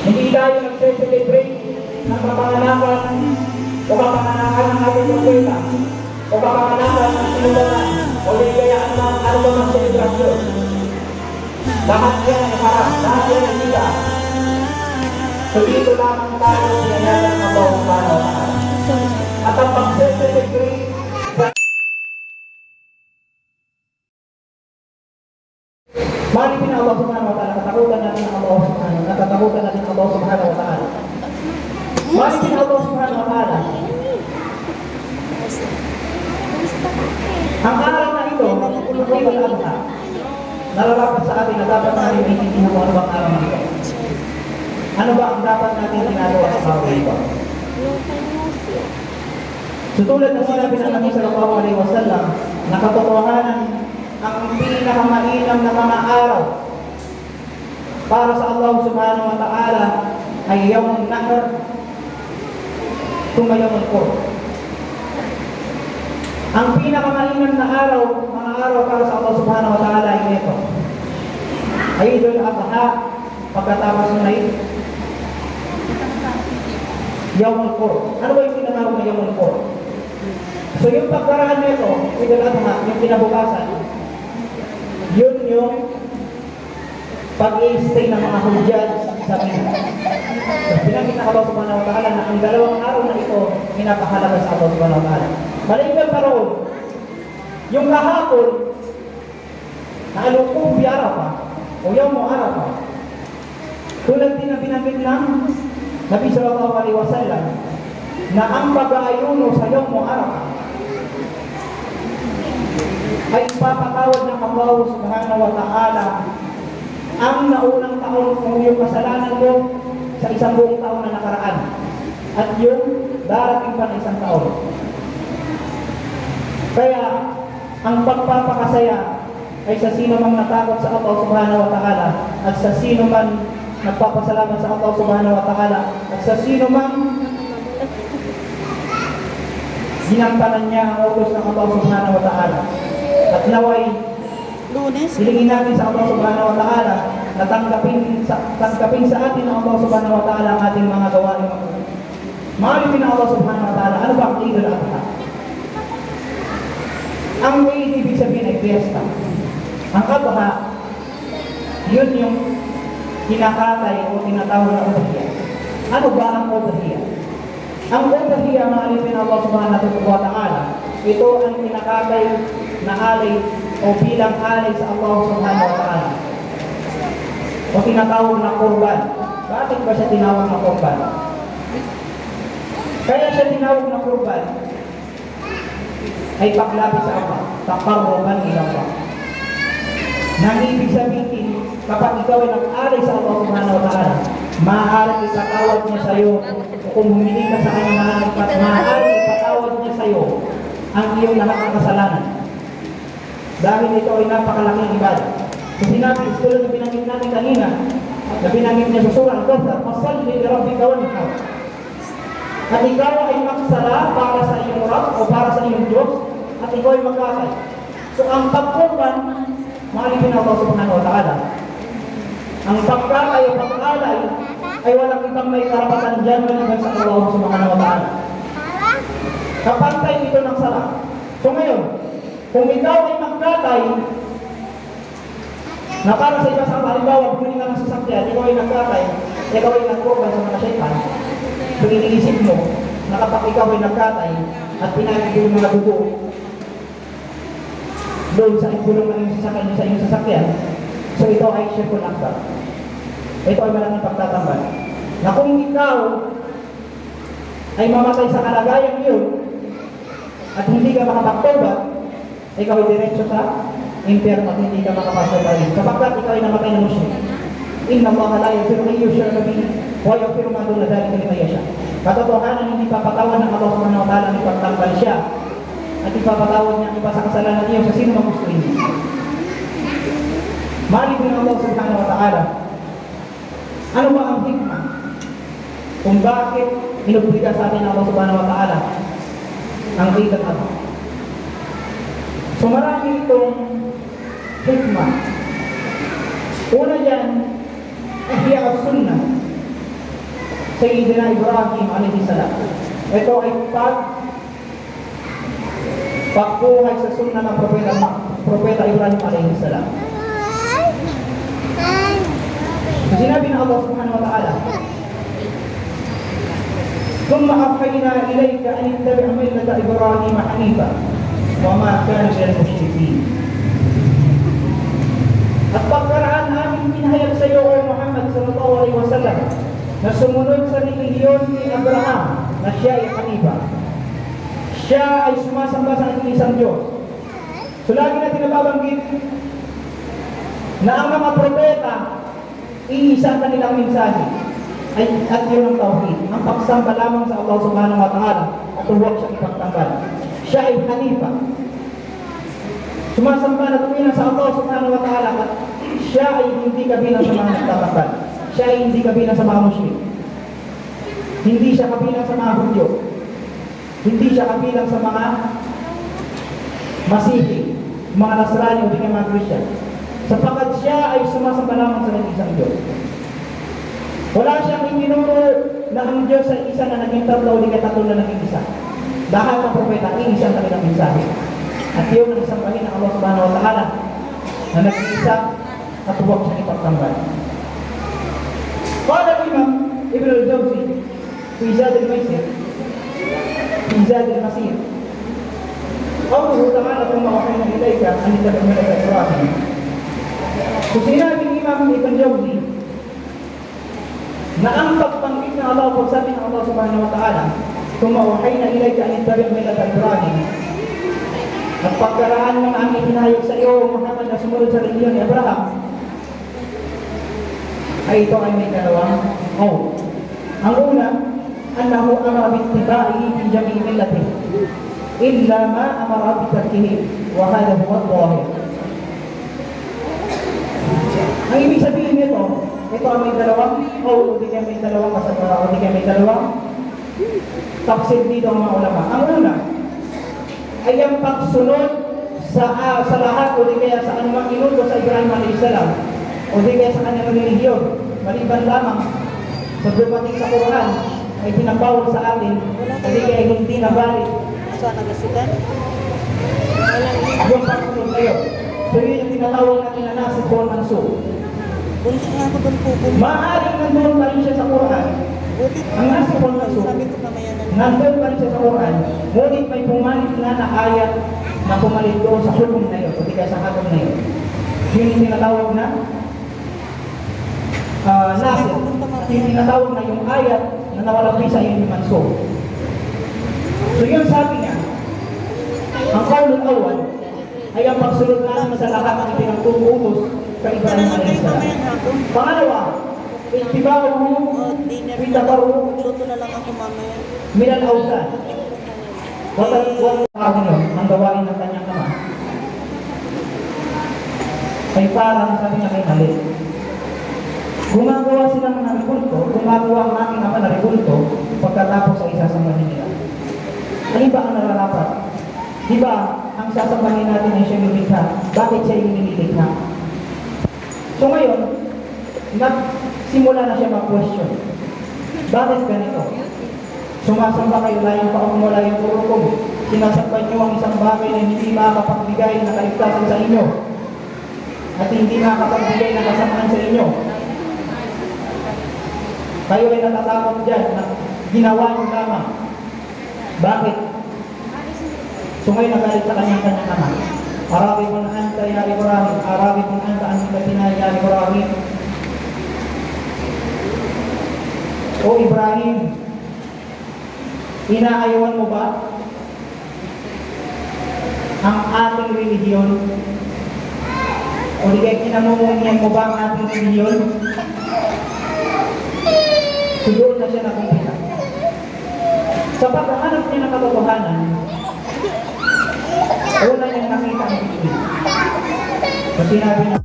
Hindi tayo nagse-celebrate ng kapanganakan o kapanganakan ng ating propeta o kapanganakan ng sinulangan o kaya ano ba ng selebrasyon. Lahat yan ay haram, lahat yan ay hindi. So dito lamang tayo pinayagan ng Allah subhanahu wa ta'ala. At ang pag-celebrate Malipin na Allah subhanahu wa ta'ala, katakutan natin ang Allah subhanahu wa ta'ala. Malipin na Allah subhanahu wa ta'ala. Ang araw na ito, ay wala nalalapat sa atin na dapat natin maintindihan kung ano bang araw na ito. Ano ba ang dapat natin ginagawa sa araw na ito? So tulad ng sinabi ng Nabi sallallahu alaihi wasallam, na katotohanan ang pinakamainam na mga araw para sa Allah subhanahu wa ta'ala ay Yawmul Nahr thumma Yawmul Qur. Ang pinakamainam na araw, mga araw para sa Allah subhanahu wa ta'ala ay ito. Eidul Adha, pagkatapos na Yawmul Qur. Ano ba yung tinatawag na Yawmul Qur? So yung pagkaraan nito, Eidul Adha, yung kinabukasan, yun yung pag-i-stay ng mga Hujjaj sa Mina. So pinakita ka Allah subhanahu wa ta'ala na ang dalawang araw na ito pinapahalaga sa Allah subhanahu wa ta'ala. Maliban pa roon, yung kahapon na alukum bi Arafah o Yawmu Arafah, tulad din na binanggit ng Nabi sallallahu alaihi wasallam na ang pag-aayuno sa Yawmu Arafah ay papatawad ng Allah subhanahu wa ta'ala ang naunang taon kung yung kasalanan mo sa isang buong taon na nakaraan at yung darating pa na isang taon. Kaya ang pagpapakasaya ay sa sino mang natakot sa Allah subhanahu wa ta'ala at sa sino man nagpapasalamat sa Allah subhanahu wa ta'ala at sa sino mang ginampanan niya ang utos ng Allah subhanahu wa ta'ala. At naway, hilingin natin sa Allah subhanahu wa ta'ala na tanggapin sa atin ng Allah subhanahu wa ta'ala ang ating mga gawain. Mahalipin ng Allah subhanahu wa ta'ala, ano ba ang Eidul Adha? Ang Eid, ibig sabihin ay fiesta. Ang Adha, yun yung kinakatay o tinatawag na udhiyah. Ano ba ang udhiyah? Ang udhiyah, mahalipin ng Allah subhanahu wa ta'ala, ito ang kinakatay na alay o bilang alay sa Allah subhanahu wa ta'ala o tinatawag na kurban. Bakit ba siya tinawag na kurban? Kaya siya tinawag na kurban ay paglapit sa Allah, taqarruban ila Allah. Nang ibig sabihin, kapag ikaw ay nag-alay sa Allah subhanahu wa ta'ala, maaaring ipatawad niya sa iyo o kung humili ka sa kanya, maaaring ipatawad niya sa iyo ang iyong lahat ng kasalanan. Dahil ito ay napakalaking ibadah. So sinabi, tulad na binanggit natin kanina, na binanggit niya sa surah Al-Kahf, "Fasalli li rabbika wanhar." At ikaw ay magsala para sa iyong Rabb o para sa iyong Diyos, at ikaw ay magkakay. So ang pagkurban, mahalipin Allah subhanahu wa ta'ala. Ang pagkakay o pag-alay ay walang ibang may karapatan dyan maliban sa Allah subhanahu wa ta'ala. Kapantay ito ng sala. So ngayon, kung ikaw ay magkatay na para sa iba sa halimbawa, bumili ka ng sasakyan, ikaw ay nagkatay, ikaw ay nagkurban sa mga syaitan, so iniisip mo na kapag ikaw ay nagkatay at pinagigil yung mga dugo doon sa ibulong ng iyong sasakyan sa iyong sasakyan, so ito ay syirkul akbar. Ito ay malaking pagtatambal na kung ikaw ay mamatay sa kalagayan yun at hindi ka makapagtawad, ikaw ay diretso sa impyerno at hindi ka makapasok pa rin. Sapagkat ikaw ay namatay na musyrik. Inna Allah la yaghfiru an yushraka bihi wa yaghfiru ma duna dhalika liman yasha. Katotohanan, hindi papatawad ng Allah subhanahu wa ta'ala ang ipagtambal siya at ipapatawad niya ang iba sa kasalanan niyo sa sino mang gusto niya. Malibin ng Allah subhanahu wa ta'ala. Ano ba ang hikmah kung bakit inubliga sa atin ng Allah subhanahu wa ta'ala ang Eid al-Adha? So marami itong hikmah. Una dyan, ihya sunnah. Sayyidina Ibrahim alaihi salam. Ito ay pagbuhay sa sunnah ng Propeta Ibrahim alaihi salam. Sinabi ng Allah subhanahu wa ta'ala, ثم أوحينا إليك أن اتبع ملة إبراهيم حنيفا وما كان من المشركين. At pagkaraan namin pinahayag sa iyo, O Muhammad sallallahu alaihi wasallam, na sumunod sa relihiyon ni Abraham na siya ay Hanifa. Siya ay sumasamba sa isang Diyos. So lagi natin nababanggit na ang mga propeta, iisa kanilang mensahe at yun ang tauhid, ang pagsamba lamang sa Allah subhanahu wa ta'ala at huwag siyang ipagtanggol. Siya ay Hanifa. Sumasamba na tumina sa Allah subhanahu wa ta'ala at siya ay hindi kabilang sa mga nagtatanggol. Siya ay hindi kabilang sa mga musyrik. Hindi siya kabilang sa mga Hudyo. Hindi siya kabilang sa mga Masihi, mga Nasrani o di mga Christian. Sapagkat siya ay sumasamba lamang sa isang Diyos. Wala siyang itinuro na ang Diyos ay isa na naging tatlo o di tatlo na naging isa. Lahat ng propeta, iisa ang kanilang mensahe. At yun ang isambahin ng Allah subhanahu wa ta'ala na naging isa at huwag siyang ipagtanggol. Qala Imam Ibn al-Jawzi fi Zad al-Masir Qawluhu ta'ala thumma awhayna ilayka an ittabi' millata Ibrahim. Kung sinabi ni Imam Ibn al-Jawzi na ang pagbanggit ng Allah, pagsabi ng Allah subhanahu wa ta'ala, thumma awhayna ilayka an ittabi' millata Ibrahim, at pagkaraan ng aming hinahayag sa iyo, Muhammad, na sumunod sa relihiyon ni Abraham, ay ito ay may dalawang qawl. Ang una, annahu amara bittiba'ihi fi jami'i millatihi illa ma amara bitarkihi wa hadha huwa adh-dhahir. Ang ibig sabihin nito, ito ay may dalawang qawl, o di kaya may dalawang kasagara, o di kaya may dalawang tafsir dito ang mga ulama. Ang una ay ang pagsunod sa lahat o di kaya sa anumang inuto sa Ibrahim a.s. o di kaya sa kanyang relihiyon, maliban lamang sa dumating sa Quran ay tinabawal sa atin o di kaya hindi nabalik yung pagsunod kayo. So yun yung tinatawag natin na nasib o mansub. Maaaring nandun pa rin siya sa Quran. Ang nasib o mansub, nandun pa rin siya sa Quran, ngunit may pumalit na ayat na pumalit doon sa hukum na yun, o di kaya sa hakom na yun. Yun yung tinatawag na nasib. Yung tinatawag na yung ayat na nawalapi sa yung mansub. So yun sabi niya, ang qaulul awwal ay ang pagsunod natin sa lahat ng pinagtututos kay Ibrahim a.s. Pangalawa, ittiba'uhu fi tabarru'u min al-awsan. Ang gawain ng kanyang ama ay parang sabi niya kay mali. Gumagawa sila ng ribulto, gumagawa ang aking ama na ribulto pagkatapos ay sasambahin nila. Ano ba ang nararapat? Di ba ang sasambahin natin ay siya nilikha? Bakit siya yung nilikha? So ngayon, simula na siya mag-question. Bakit ganito? Sumasamba kayo layang paumula yung turukom. Sinasamba niyo ang isang bagay na hindi makakapagbigay na kaligtasan sa inyo at hindi makakapagbigay na kasamaan sa inyo. Kayo ay natatakot dyan na ginawa niyo lamang. Bakit? So ngayon nagalit sa kanyang ama. Arabi mo na anta ya Ibrahim, Arabi mo na anta antibatina ya Ibrahim. O Ibrahim, inaayawan mo ba ang ating relihiyon? O di kaya kinamumuhian mo ba ang ating relihiyon? Siguro na siya nakikita. Sa paghahanap niya ng katotohanan, una niyang nakita ang Biblia. So sinabi niya,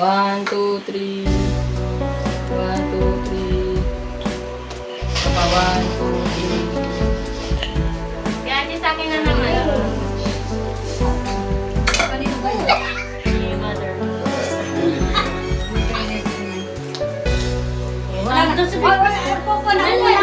One, two, three. One, two, three. Saka one, two, three. Kaya sa akin na naman. Kanino ba yun? Yung mother. Wala na. Wala na.